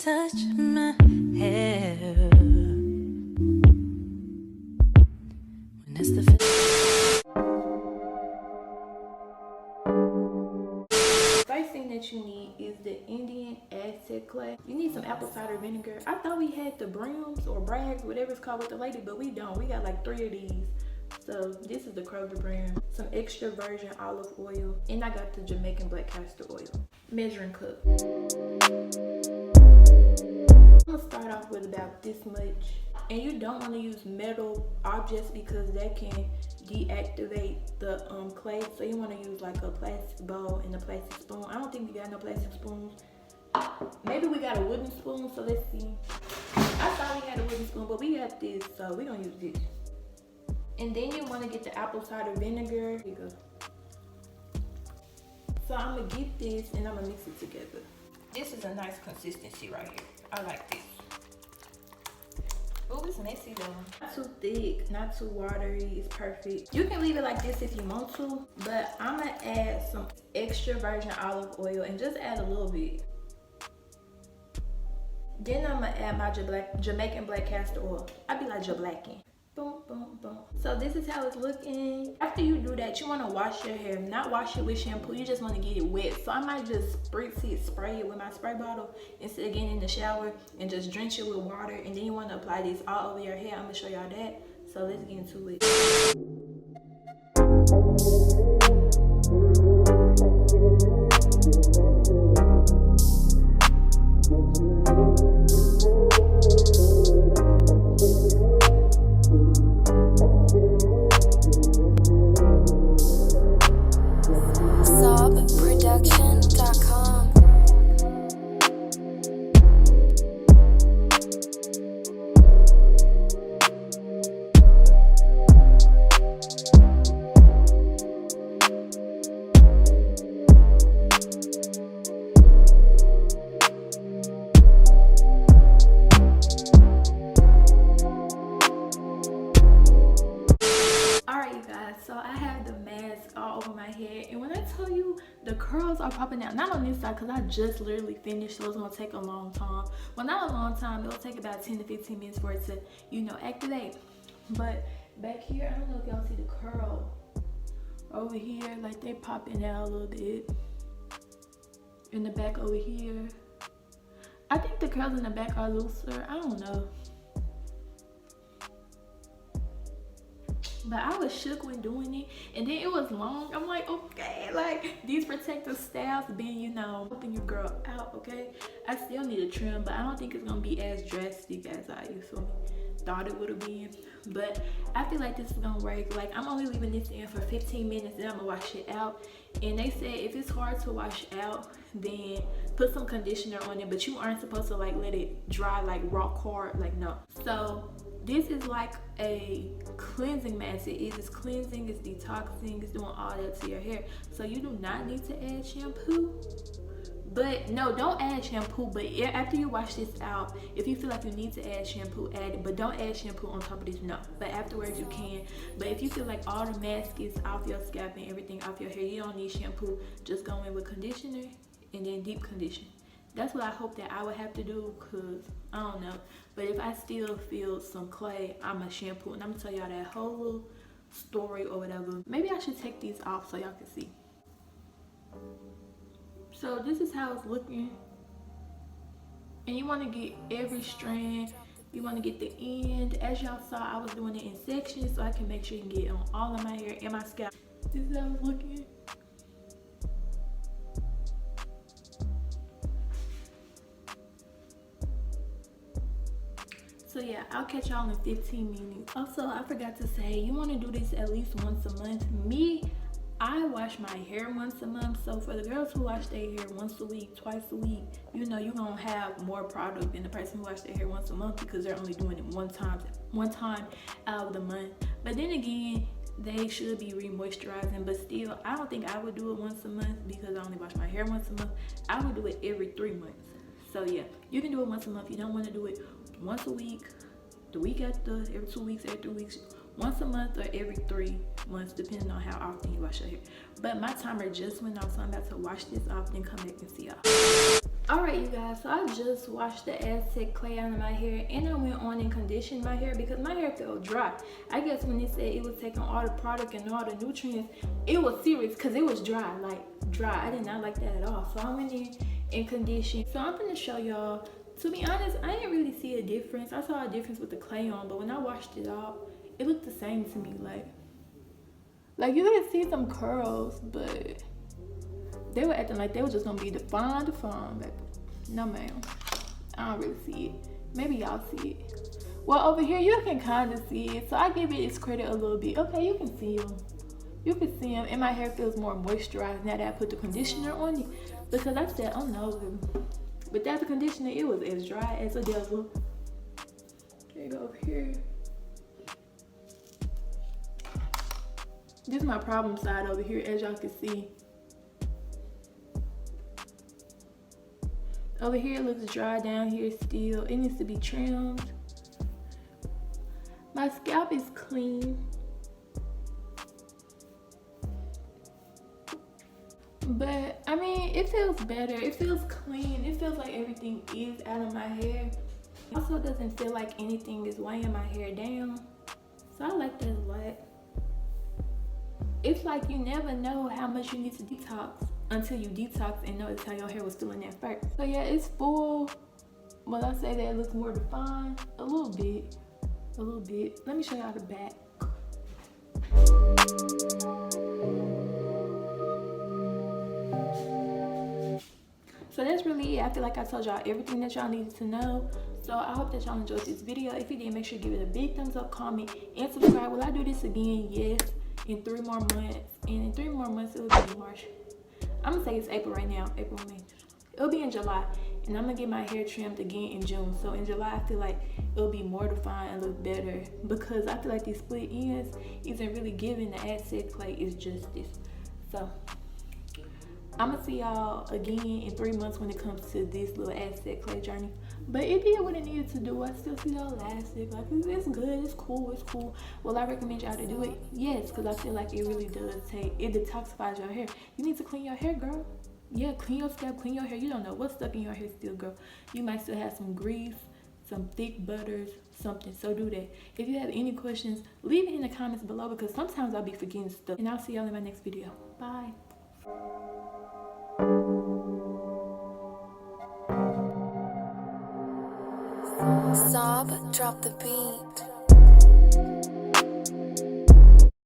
touch my hair when it's the first thing that you need is the Indian Aztec Clay. You need some apple cider vinegar. I thought we had the brims or brags, whatever it's called with the lady, but we don't. We got like 3 of these. So this is the Kroger brand. Some extra virgin olive oil, and I got the Jamaican black castor oil. Measuring cup. I'm gonna start off with about this much. And you don't want to use metal objects because that can deactivate the clay. So you want to use like a plastic bowl and a plastic spoon. I don't think we got no plastic spoons. Maybe we got a wooden spoon, so let's see. I thought we had a wooden spoon, but we got this, so we're gonna use this. And then you want to get the apple cider vinegar. Here you go. So I'm gonna get this and I'm gonna mix it together. This is a nice consistency right here. I like this. Oh, it's messy though. Not too thick, not too watery, it's perfect. You can leave it like this if you want to, but I'm gonna add some extra virgin olive oil and just add a little bit. Then I'm gonna add my Jamaican black castor oil. I be like Jablacking. Boom, boom, boom. So this is how it's looking. After you do that, you want to wash your hair. Not wash it with shampoo. You just want to get it wet. So I might just spray it with my spray bottle instead of getting in the shower and just drench it with water. And then you want to apply this all over your hair. I'm going to show y'all that. So let's get into it. So I have the mask all over my head, and when I tell you the curls are popping out, not on this side because I just literally finished, so it's gonna take a long time. Well, not a long time, it'll take about 10 to 15 minutes for it to, you know, activate. But back here, I don't know if y'all see the curl over here, like they popping out a little bit. In the back over here, I think the curls in the back are looser. I don't know. But I was shook when doing it, and then it was long. I'm like, okay, like these protective styles being, you know, helping your girl out, okay? I still need a trim, but I don't think it's gonna be as drastic as I thought it would have been. But I feel like this is gonna work. Like I'm only leaving this in for 15 minutes, then I'm gonna wash it out. And they said if it's hard to wash out, then put some conditioner on it, but you aren't supposed to like let it dry like rock hard, like no. So this is like a cleansing mask. It's cleansing, it's detoxing, it's doing all that to your hair. So you do not need to add shampoo. But no, don't add shampoo. But after you wash this out, if you feel like you need to add shampoo, add it. But don't add shampoo on top of this, no. But afterwards you can. But if you feel like all the mask is off your scalp and everything off your hair, you don't need shampoo. Just go in with conditioner and then deep condition. That's what I hope that I would have to do, because I don't know. But if I still feel some clay, I'm a shampoo. And I'm going to tell y'all that whole little story or whatever. Maybe I should take these off so y'all can see. So this is how it's looking. And you want to get every strand. You want to get the end. As y'all saw, I was doing it in sections so I can make sure you can get on all of my hair and my scalp. This is how it's looking. So yeah, I'll catch y'all in 15 minutes. Also, I forgot to say, you want to do this at least once a month. Me, I wash my hair once a month. So for the girls who wash their hair once a week, twice a week, you know you're gonna have more product than the person who wash their hair once a month, because they're only doing it one time out of the month. But then again, they should be re-moisturizing, but still, I don't think I would do it once a month because I only wash my hair once a month. I would do it every 3 months. So yeah, you can do it once a month. You don't want to do it once a week, the week after, every 2 weeks, every 3 weeks, once a month, or every 3 months, depending on how often you wash your hair. But my timer just went off, so I'm about to wash this off and come back and see y'all. Alright, you guys, so I just washed the Aztec clay out of my hair and I went on and conditioned my hair because my hair felt dry. I guess when they said it was taking all the product and all the nutrients, it was serious because it was dry, like dry. I did not like that at all. So I went in and conditioned. So I'm going to show y'all. To be honest, I didn't really see a difference. I saw a difference with the clay on, but when I washed it off, it looked the same to me. Like you could see some curls, but they were acting like they were just gonna be defined, baby. No, ma'am. I don't really see it. Maybe y'all see it. Well, over here, you can kind of see it. So I give it its credit a little bit. Okay, you can see them. You can see them. And my hair feels more moisturized now that I put the conditioner on it. Because I said, oh no. Without the conditioner, it was as dry as a devil. There you go, over here. This is my problem side over here, as y'all can see. Over here it looks dry, down here still. It needs to be trimmed. My scalp is clean. But I mean, it feels better. It feels clean. It feels like everything is out of my hair. It also doesn't feel like anything is weighing my hair down. So I like that a lot. It's like you never know how much you need to detox until you detox and notice how your hair was feeling at first. So yeah, it's full. Will I say that it looks more defined? A little bit. A little bit. Let me show y'all the back. So that's really it. I feel like I told y'all everything that y'all needed to know. So I hope that y'all enjoyed this video. If you did, make sure you give it a big thumbs up, comment, and subscribe. Will I do this again? Yes. In 3 more months. And in 3 more months, it will be March. I'm gonna say it's April right now. April, May. It'll be in July. And I'm gonna get my hair trimmed again in June. So in July, I feel like it'll be more defined and look better. Because I feel like these split ends isn't really giving the Aztec clay is justice. So I'm gonna see y'all again in 3 months when it comes to this little Aztec clay journey. But it did what it needed to do. I still see the elastic. Like, it's good, it's cool. Will I recommend y'all to do it? Yes, because I feel like it really does it detoxifies your hair. You need to clean your hair, girl. Yeah, clean your scalp, clean your hair. You don't know what's stuck in your hair still, girl. You might still have some grease, some thick butters, something. So do that. If you have any questions, leave it in the comments below because sometimes I'll be forgetting stuff. And I'll see y'all in my next video. Bye. Sob, drop the beat.